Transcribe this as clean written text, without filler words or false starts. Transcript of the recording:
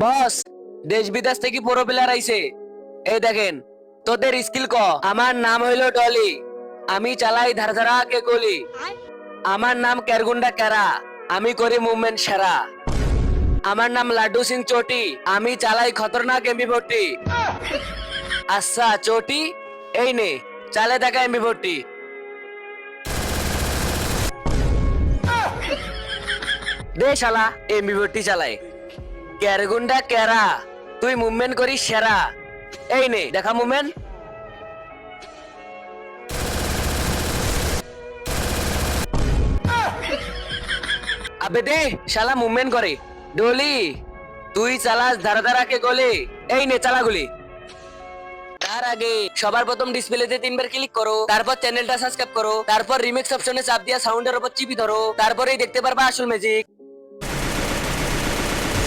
বস, দেশ বিদেশ থেকে প্রো প্লেয়ার আইছে। এই দেখেন, তোদের স্কিল ক। আমার নাম হইলো ডলি, আমি চালাই ধারধারা কে গলি। আমার নাম কেরগুন্ডা কেরা, আমি করি মুভমেন্ট সেরা। আমার নাম লাড্ডু সিং চোটি, আমি চালাই খতরনাক এমবি ভর্তি। আচ্ছা চোটি, এই নে চালে দেখা এমবি ভর্তি। দে শালা এমবি ভর্তি চালায়। কেরগুন্ডা কেরা, তুই মুভমেন্ট করিস সেরা। এই নে দেখা মুভমেন্ট। আবে দে শালা মুভমেন্ট করে। ডলি, তুই চালাস ধারা ধারা কে গলে। এই নে চালা গুলি। তার আগে সবার প্রথম ডিসপ্লেতে তিনবার ক্লিক করো, তারপর চ্যানেলটা সাবস্ক্রাইব করো, তারপর রিমিক্স অপশনে চাপ দিয়া সাউন্ডের উপর চিপি ধরো, তারপরেই দেখতে পারবা আসল ম্যাজিক।